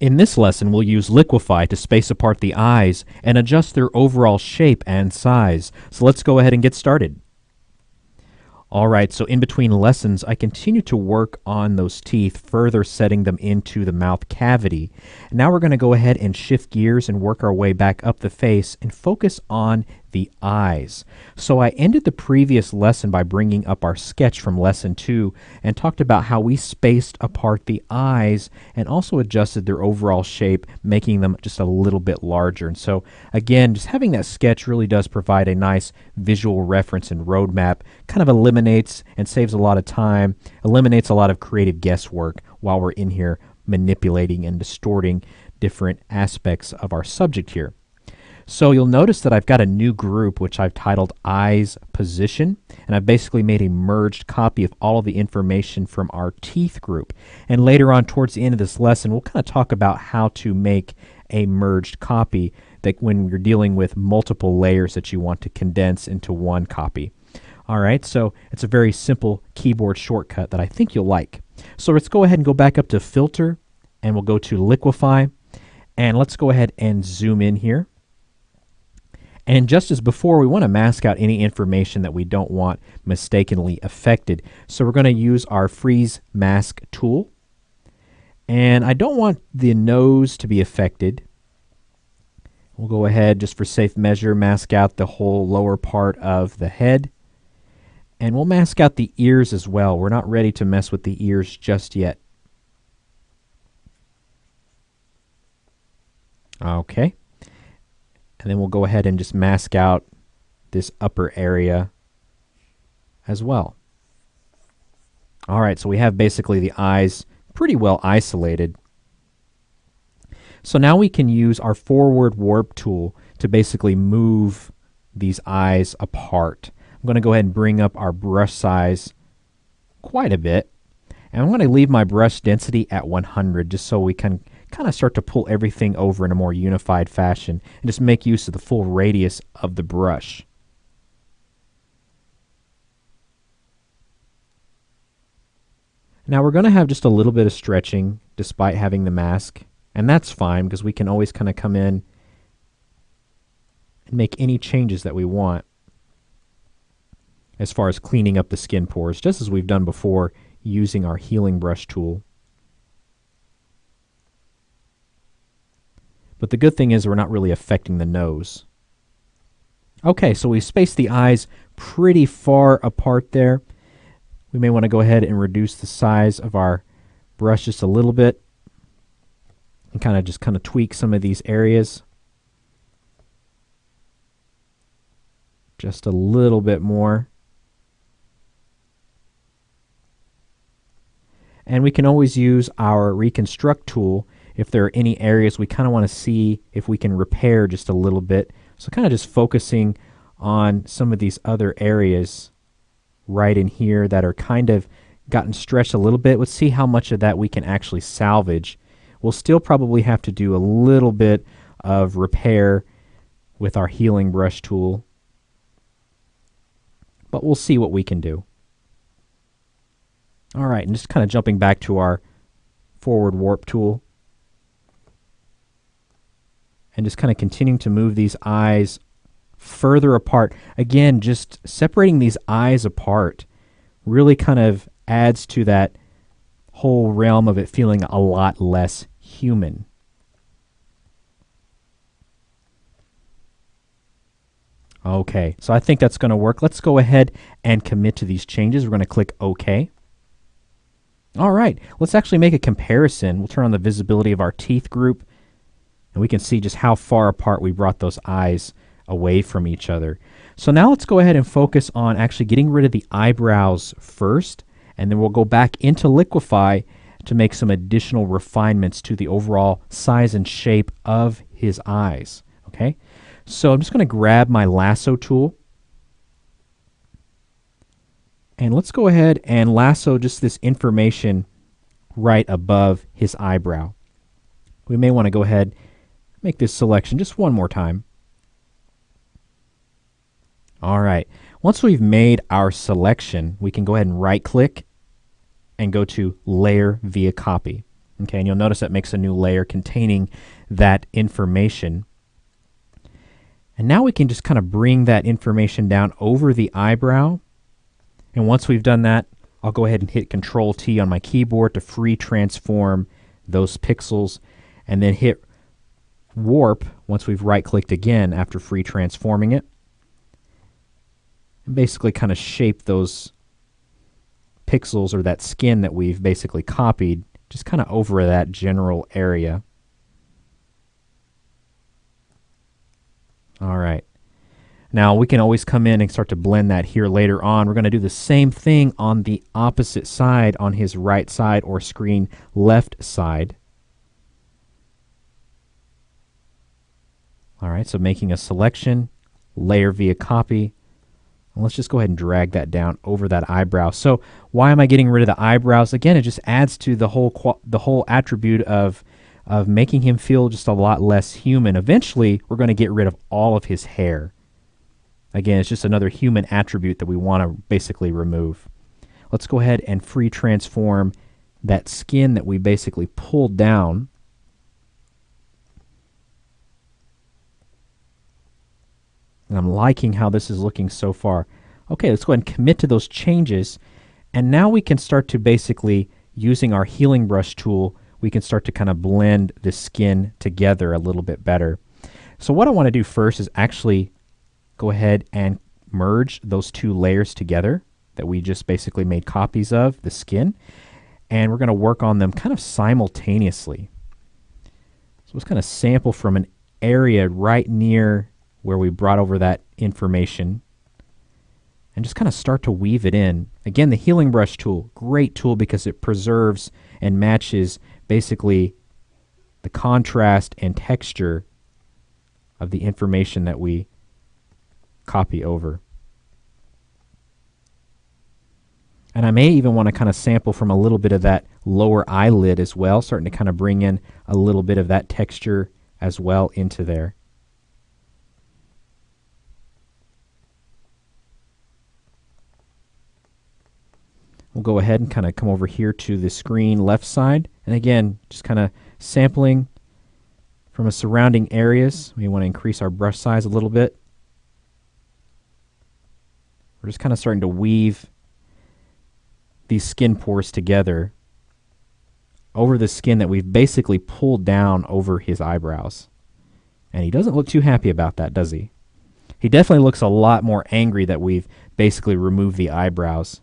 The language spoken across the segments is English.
In this lesson, we'll use Liquify to space apart the eyes and adjust their overall shape and size. So let's go ahead and get started. Alright, so in between lessons, I continue to work on those teeth, further setting them into the mouth cavity. Now we're going to go ahead and shift gears and work our way back up the face and focus on the eyes. So I ended the previous lesson by bringing up our sketch from lesson 2 and talked about how we spaced apart the eyes and also adjusted their overall shape, making them just a little bit larger. And so again, just having that sketch really does provide a nice visual reference and roadmap, kind of eliminates and saves a lot of time, eliminates a lot of creative guesswork while we're in here manipulating and distorting different aspects of our subject here. So you'll notice that I've got a new group which I've titled Eyes Position, and I've basically made a merged copy of all of the information from our teeth group. And later on towards the end of this lesson, we'll kind of talk about how to make a merged copy that when you're dealing with multiple layers that you want to condense into one copy. Alright, so it's a very simple keyboard shortcut that I think you'll like. So let's go ahead and go back up to Filter, and we'll go to Liquify, and let's go ahead and zoom in here. And just as before, we want to mask out any information that we don't want mistakenly affected. So we're going to use our Freeze Mask tool. And I don't want the nose to be affected. We'll go ahead, just for safe measure, mask out the whole lower part of the head. And we'll mask out the ears as well. We're not ready to mess with the ears just yet. Okay. And then we'll go ahead and just mask out this upper area as well. Alright, so we have basically the eyes pretty well isolated. So now we can use our forward warp tool to basically move these eyes apart. I'm going to go ahead and bring up our brush size quite a bit. And I'm going to leave my brush density at 100 just so we can kind of start to pull everything over in a more unified fashion and just make use of the full radius of the brush. Now we're going to have just a little bit of stretching despite having the mask, and that's fine because we can always kind of come in and make any changes that we want as far as cleaning up the skin pores, just as we've done before using our healing brush tool. But the good thing is we're not really affecting the nose. Okay, so we spaced the eyes pretty far apart there. We may want to go ahead and reduce the size of our brush just a little bit and kind of tweak some of these areas. Just a little bit more. And we can always use our Reconstruct tool if there are any areas we kind of want to see if we can repair just a little bit. So kind of just focusing on some of these other areas right in here that are kind of gotten stretched a little bit. Let's see how much of that we can actually salvage. We'll still probably have to do a little bit of repair with our healing brush tool, but we'll see what we can do. Alright, and just kind of jumping back to our forward warp tool. And just kind of continuing to move these eyes further apart. Again, just separating these eyes apart really kind of adds to that whole realm of it feeling a lot less human. Okay, so I think that's going to work. Let's go ahead and commit to these changes. We're going to click OK. Alright, let's actually make a comparison. We'll turn on the visibility of our teeth group, and we can see just how far apart we brought those eyes away from each other. So now let's go ahead and focus on actually getting rid of the eyebrows first, and then we'll go back into Liquify to make some additional refinements to the overall size and shape of his eyes. Okay, so I'm just going to grab my lasso tool, and let's go ahead and lasso just this information right above his eyebrow. We may want to go ahead and make this selection just one more time. Alright, once we've made our selection, we can go ahead and right click and go to Layer via Copy. Okay, and you'll notice that makes a new layer containing that information. And now we can just kind of bring that information down over the eyebrow. And once we've done that, I'll go ahead and hit Control T on my keyboard to free transform those pixels, and then hit Warp once we've right-clicked again after free transforming it. And basically kind of shape those pixels or that skin that we've basically copied just kind of over that general area. All right. Now we can always come in and start to blend that here later on. We're going to do the same thing on the opposite side, on his right side or screen left side. All right, so making a selection, layer via copy. And let's just go ahead and drag that down over that eyebrow. So why am I getting rid of the eyebrows? Again, it just adds to the whole attribute of making him feel just a lot less human. Eventually, we're going to get rid of all of his hair. Again, it's just another human attribute that we want to basically remove. Let's go ahead and free transform that skin that we basically pulled down. And I'm liking how this is looking so far. Okay, let's go ahead and commit to those changes. And now we can start to basically, using our healing brush tool, we can start to kind of blend the skin together a little bit better. So what I want to do first is actually go ahead and merge those two layers together that we just basically made copies of, the skin. And we're going to work on them kind of simultaneously. So let's kind of sample from an area right near where we brought over that information and just kind of start to weave it in. Again, the healing brush tool, great tool because it preserves and matches basically the contrast and texture of the information that we copy over. And I may even want to kind of sample from a little bit of that lower eyelid as well, starting to kind of bring in a little bit of that texture as well into there. We'll go ahead and kind of come over here to the screen left side. And again, just kind of sampling from the surrounding areas. We want to increase our brush size a little bit. We're just kind of starting to weave these skin pores together over the skin that we've basically pulled down over his eyebrows. And he doesn't look too happy about that, does he? He definitely looks a lot more angry that we've basically removed the eyebrows.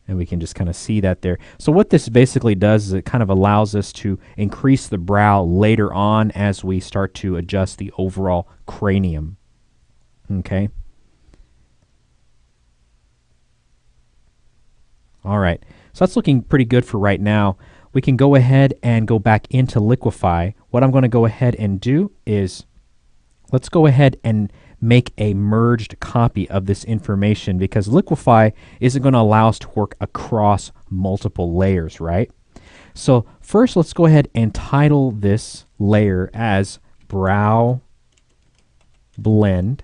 And we can just kind of see that there. So what this basically does is it kind of allows us to increase the brow later on as we start to adjust the overall cranium. Okay. All right. So that's looking pretty good for right now. We can go ahead and go back into Liquify. What I'm going to go ahead and do is let's go ahead and make a merged copy of this information because Liquify isn't going to allow us to work across multiple layers, right? So first, let's go ahead and title this layer as Brow Blend.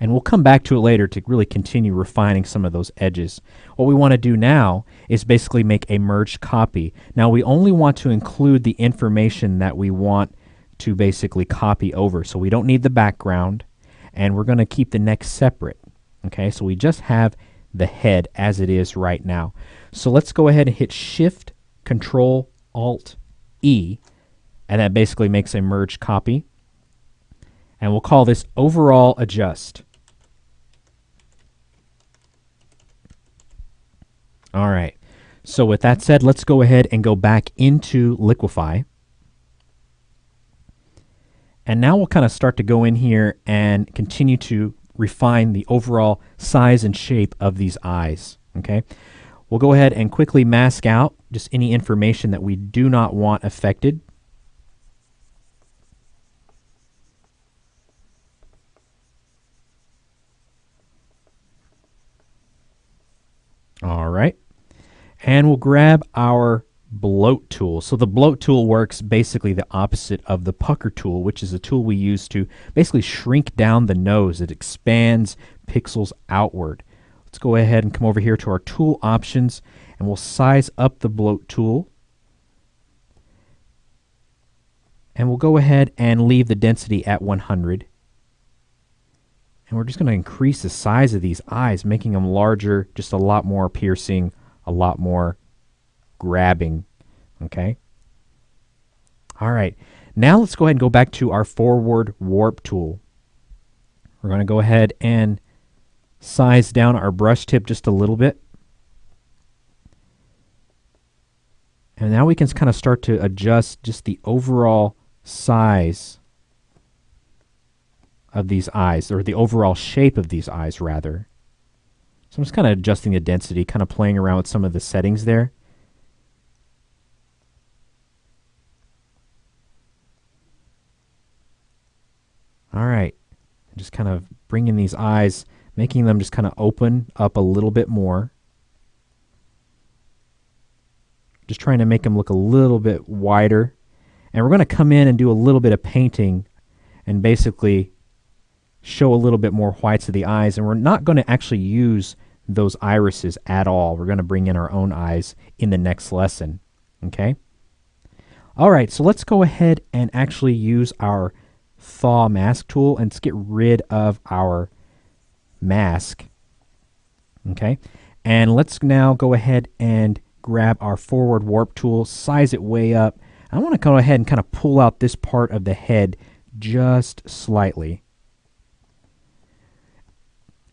And we'll come back to it later to really continue refining some of those edges. What we want to do now is basically make a merged copy. Now we only want to include the information that we want to basically copy over. So we don't need the background, and we're going to keep the neck separate. Okay, so we just have the head as it is right now. So let's go ahead and hit Shift, Control, Alt, E, and that basically makes a merged copy. And we'll call this Overall Adjust. All right, so with that said, let's go ahead and go back into Liquify. And now we'll kind of start to go in here and continue to refine the overall size and shape of these eyes. Okay, we'll go ahead and quickly mask out just any information that we do not want affected. All right, and we'll grab our bloat tool. So the bloat tool works basically the opposite of the pucker tool, which is a tool we use to basically shrink down the nose. It expands pixels outward. Let's go ahead and come over here to our tool options, and we'll size up the bloat tool And we'll go ahead and leave the density at 100. And we're just going to increase the size of these eyes, making them larger, just a lot more piercing, a lot more grabbing. Okay? All right. Now let's go ahead and go back to our forward warp tool. We're going to go ahead and size down our brush tip just a little bit. And now we can kind of start to adjust just the overall size of these eyes, or the overall shape of these eyes, rather. So I'm just kind of adjusting the density, kind of playing around with some of the settings there. All right. Just kind of bringing these eyes, making them just kind of open up a little bit more. Just trying to make them look a little bit wider. And we're going to come in and do a little bit of painting and basically show a little bit more whites of the eyes. And we're not going to actually use those irises at all. We're going to bring in our own eyes in the next lesson. Okay? All right, so let's go ahead and actually use our Thaw Mask tool and let's get rid of our mask. Okay? And let's now go ahead and grab our forward warp tool, size it way up. I want to go ahead and kind of pull out this part of the head just slightly.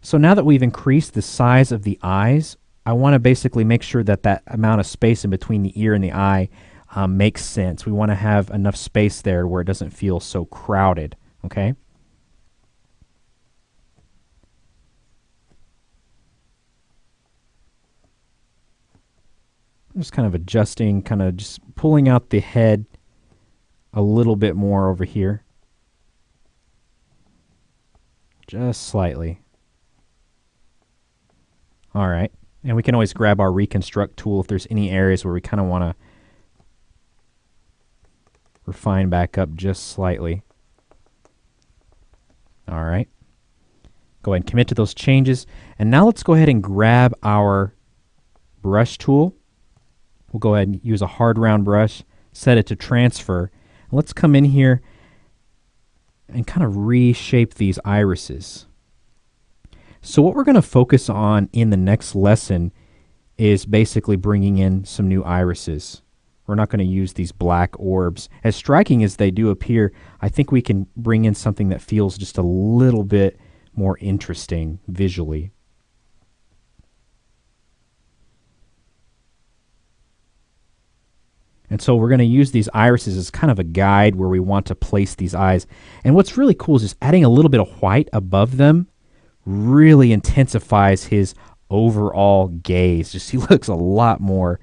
So now that we've increased the size of the eyes, I want to basically make sure that that amount of space in between the ear and the eye makes sense. We want to have enough space there where it doesn't feel so crowded. Okay? Just kind of adjusting, kind of just pulling out the head a little bit more over here. Just slightly. All right. And we can always grab our reconstruct tool if there's any areas where we kind of want to refine back up just slightly. All right. Go ahead and commit to those changes. And now let's go ahead and grab our brush tool. We'll go ahead and use a hard round brush, set it to transfer. Let's come in here and kind of reshape these irises. So what we're going to focus on in the next lesson is basically bringing in some new irises. We're not going to use these black orbs. As striking as they do appear, I think we can bring in something that feels just a little bit more interesting visually. And so we're going to use these irises as kind of a guide where we want to place these eyes. And what's really cool is just adding a little bit of white above them really intensifies his overall gaze. Just he looks a lot more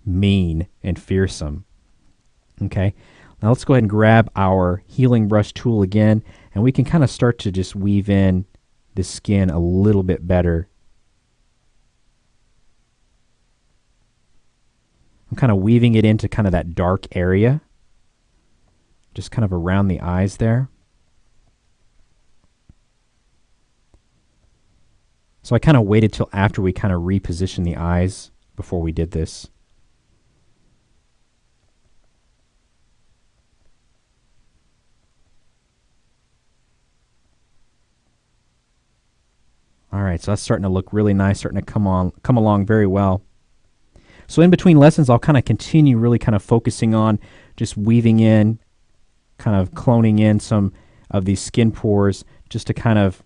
mean and fearsome. Okay, now let's go ahead and grab our healing brush tool again, and we can kind of start to just weave in the skin a little bit better. I'm kind of weaving it into kind of that dark area, just kind of around the eyes there. So I kind of waited till after we kind of repositioned the eyes before we did this. All right, so that's starting to look really nice, starting to come along very well. So in between lessons, I'll kind of continue really kind of focusing on just weaving in, kind of cloning in some of these skin pores just to kind of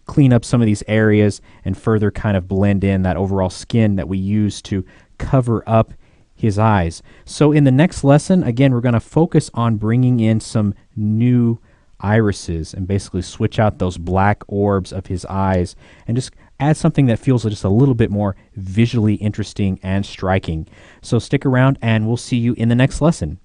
clean up some of these areas and further kind of blend in that overall skin that we use to cover up his eyes. So in the next lesson, again, we're going to focus on bringing in some new irises and basically switch out those black orbs of his eyes and just add something that feels just a little bit more visually interesting and striking. So stick around and we'll see you in the next lesson.